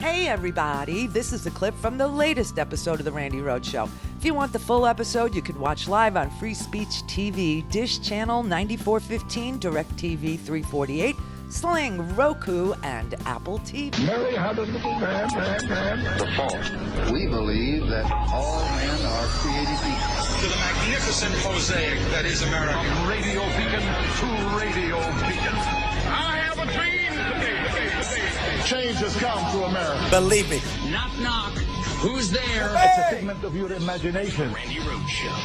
Hey everybody, this is a clip from the latest episode of the Randi Rhodes Show. If you want the full episode, you can watch live on Free Speech TV, Dish Channel 9415, DirectTV 348, Sling, Roku, and AppleTV. Mary had a little man. The fault. We believe that all men are created equal. To the magnificent mosaic that is America. From radio beacon to radio beacon. I have a dream today. Change has come to America. Believe me. Knock, knock. Who's there? It's a figment of your imagination. Randi Rhodes Show.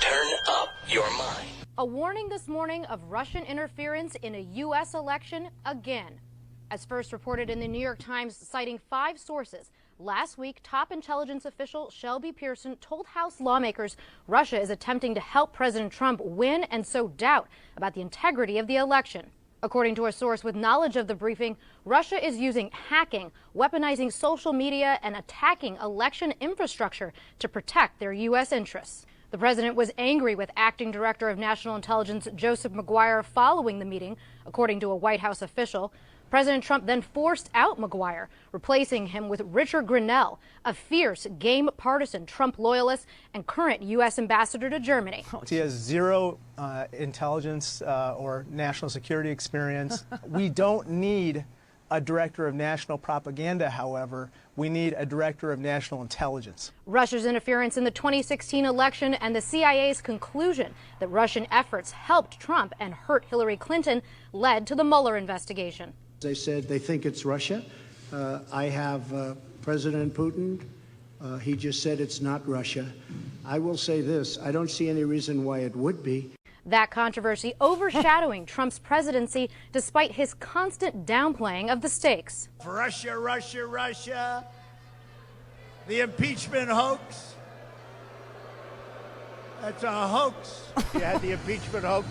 Turn up your mind. A warning this morning of Russian interference in a U.S. election again. As first reported in the New York Times, citing 5 sources, last week, top intelligence official Shelby Pearson told House lawmakers Russia is attempting to help President Trump win and sow doubt about the integrity of the election. According to a source with knowledge of the briefing, Russia is using hacking, weaponizing social media, and attacking election infrastructure to protect their U.S. interests. The president was angry with Acting Director of National Intelligence Joseph Maguire following the meeting, according to a White House official. President Trump then forced out Maguire, replacing him with Richard Grenell, a fierce, game partisan Trump loyalist and current U.S. ambassador to Germany. He has zero intelligence or national security experience. We don't need a director of national propaganda, however. We need a director of national intelligence. Russia's interference in the 2016 election and the CIA's conclusion that Russian efforts helped Trump and hurt Hillary Clinton led to the Mueller investigation. They said they think it's Russia. I have President Putin. He just said it's not Russia. I will say this. I don't see any reason why it would be. That controversy overshadowing Trump's presidency despite his constant downplaying of the stakes. Russia, Russia, Russia. The impeachment hoax. That's a hoax. You had the impeachment hoax.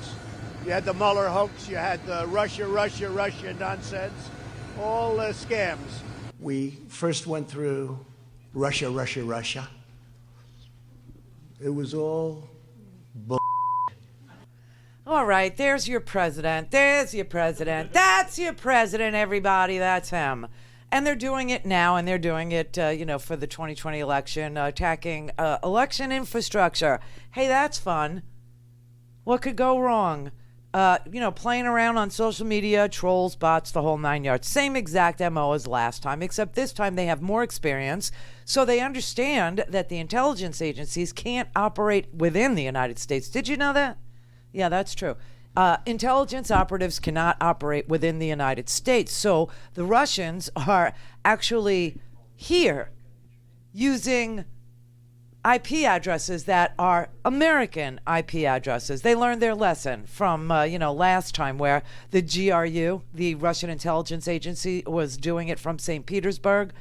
You had the Mueller hoax. You had the Russia, Russia, Russia nonsense. All scams. We first went through Russia, Russia, Russia. It was all bull. All right, there's your president. There's your president. That's your president, everybody. That's him. And they're doing it now, and they're doing it, for the 2020 election, attacking election infrastructure. Hey, that's fun. What could go wrong? Playing around on social media, trolls, bots, the whole 9 yards. Same exact MO as last time, except this time they have more experience, so they understand that the intelligence agencies can't operate within the United States. Did you know that? Yeah, that's true. Intelligence operatives cannot operate within the United States. So the Russians are actually here using IP addresses that are American IP addresses. They learned their lesson from, last time where the GRU, the Russian intelligence agency, was doing it from St. Petersburg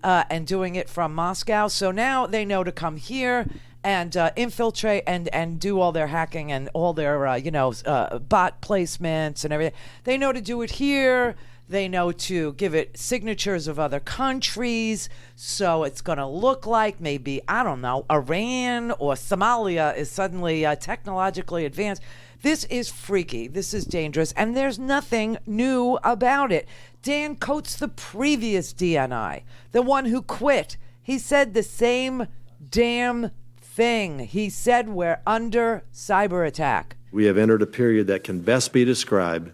and doing it from Moscow. So now they know to come here and infiltrate and do all their hacking and all their, bot placements and everything. They know to do it here. They know to give it signatures of other countries. So it's going to look like maybe, I don't know, Iran or Somalia is suddenly technologically advanced. This is freaky. This is dangerous. And there's nothing new about it. Dan Coates, the previous DNI, the one who quit, he said the same damn thing. He said we're under cyber attack. We have entered a period that can best be described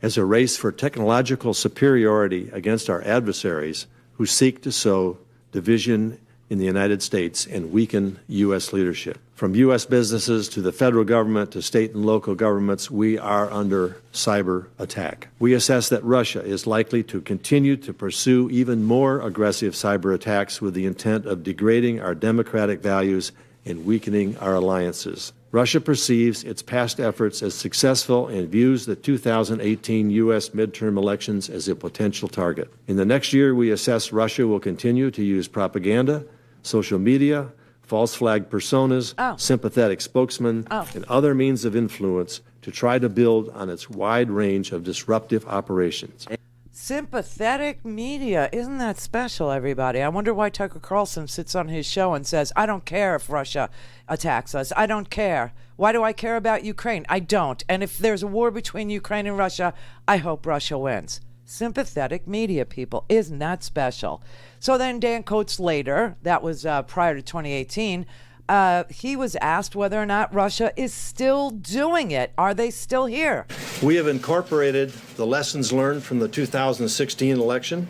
as a race for technological superiority against our adversaries who seek to sow division in the United States and weaken U.S. leadership. From U.S. businesses to the federal government to state and local governments, we are under cyber attack. We assess that Russia is likely to continue to pursue even more aggressive cyber attacks with the intent of degrading our democratic values and weakening our alliances. Russia perceives its past efforts as successful and views the 2018 U.S. midterm elections as a potential target. In the next year, we assess Russia will continue to use propaganda, social media, false flag personas, sympathetic spokesmen, and other means of influence to try to build on its wide range of disruptive operations. Sympathetic media. Isn't that special, everybody? I wonder why Tucker Carlson sits on his show and says, I don't care if Russia attacks us. I don't care. Why do I care about Ukraine? I don't. And if there's a war between Ukraine and Russia, I hope Russia wins. Sympathetic media people. Isn't that special? So then Dan Coates later, that was prior to 2018, he was asked whether or not Russia is still doing it. Are they still here? We have incorporated the lessons learned from the 2016 election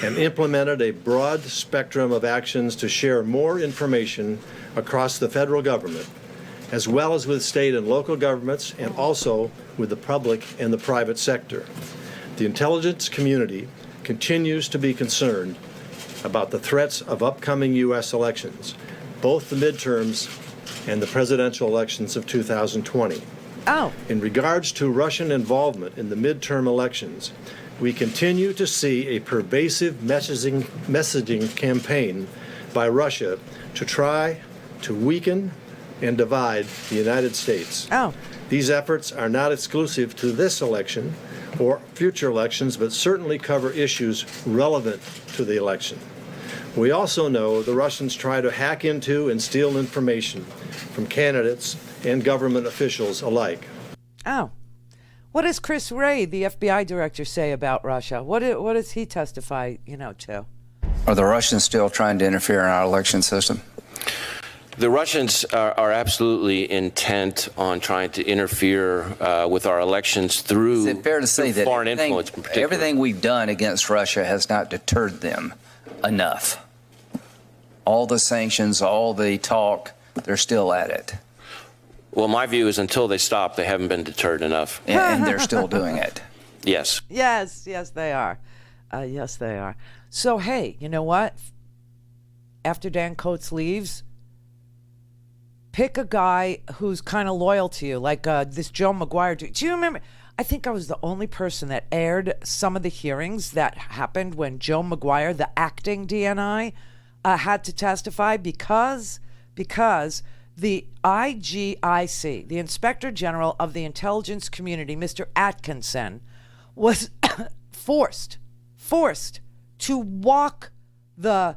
and implemented a broad spectrum of actions to share more information across the federal government, as well as with state and local governments, and also with the public and the private sector. The intelligence community continues to be concerned about the threats of upcoming U.S. elections, both the midterms and the presidential elections of 2020. Oh. In regards to Russian involvement in the midterm elections, we continue to see a pervasive messaging campaign by Russia to try to weaken and divide the United States. Oh. These efforts are not exclusive to this election or future elections, but certainly cover issues relevant to the election. We also know the Russians try to hack into and steal information from candidates and government officials alike. Oh. What does Chris Wray, the FBI director, say about Russia? What does he testify, to? Are the Russians still trying to interfere in our election system? The Russians are absolutely intent on trying to interfere with our elections through, Is it fair to say that foreign influence in particular? Everything we've done against Russia has not deterred them enough? All the sanctions, all the talk, they're still at it. Well, my view is until they stop, they haven't been deterred enough. And they're still doing it. Yes. Yes, they are. Yes, they are. So, hey, you know what? After Dan Coates leaves, pick a guy who's kind of loyal to you, like this Joe McGuire. Do you remember? I think I was the only person that aired some of the hearings that happened when Joe McGuire, the acting DNI, had to testify because the IGIC, the Inspector General of the Intelligence Community, Mr. Atkinson, was forced to walk the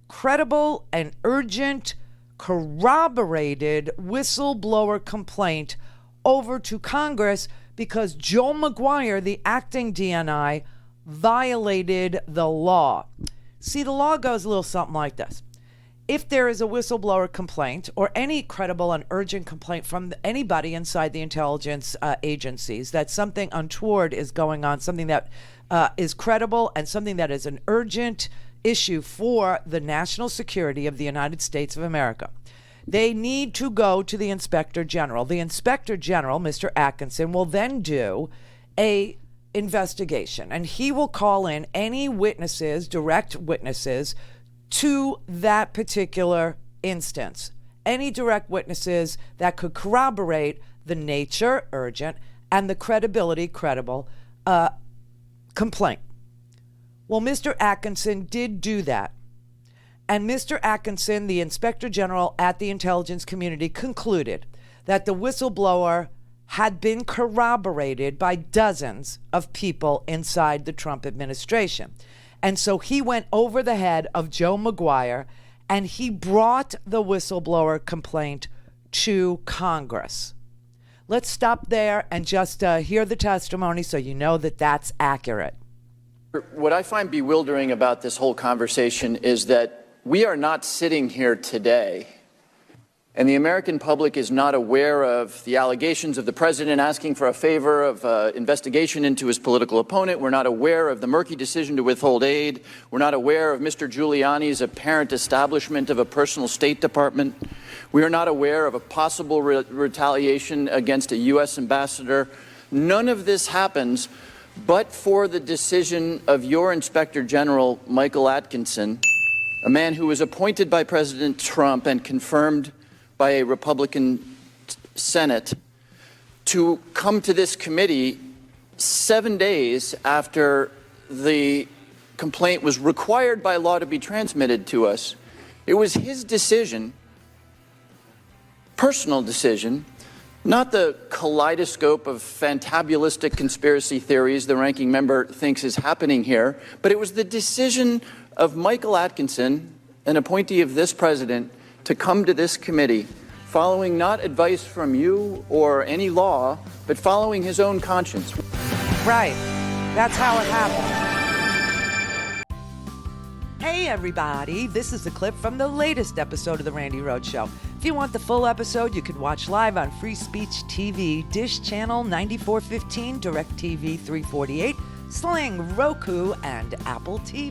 credible and urgent, corroborated whistleblower complaint over to Congress because Joe McGuire, the acting DNI, violated the law. See, the law goes a little something like this. If there is a whistleblower complaint or any credible and urgent complaint from anybody inside the intelligence agencies that something untoward is going on, something that is credible and something that is an urgent issue for the national security of the United States of America, they need to go to the Inspector General. The Inspector General, Mr. Atkinson, will then do a investigation, and he will call in any witnesses, direct witnesses, to that particular instance. Any direct witnesses that could corroborate the nature, urgent, and the credibility, credible complaint. Well, Mr. Atkinson did do that. And Mr. Atkinson, the Inspector General at the intelligence community, concluded that the whistleblower had been corroborated by dozens of people inside the Trump administration. And so he went over the head of Joe McGuire and he brought the whistleblower complaint to Congress. Let's stop there and just hear the testimony so you know that that's accurate. What I find bewildering about this whole conversation is that we are not sitting here today, and the American public is not aware of the allegations of the president asking for a favor of investigation into his political opponent. We're not aware of the murky decision to withhold aid. We're not aware of Mr. Giuliani's apparent establishment of a personal State Department. We are not aware of a possible retaliation against a U.S. ambassador. None of this happens but for the decision of your Inspector General, Michael Atkinson, a man who was appointed by President Trump and confirmed by a Republican Senate, to come to this committee 7 days after the complaint was required by law to be transmitted to us. It was his decision, personal decision, not the kaleidoscope of fantabulistic conspiracy theories the ranking member thinks is happening here, but it was the decision of Michael Atkinson, an appointee of this president, to come to this committee, following not advice from you or any law, but following his own conscience. Right. That's how it happened. Hey everybody, this is a clip from the latest episode of the Randi Rhodes Show. If you want the full episode, you can watch live on Free Speech TV, Dish Channel 9415, DirectTV 348, Sling, Roku, and AppleTV.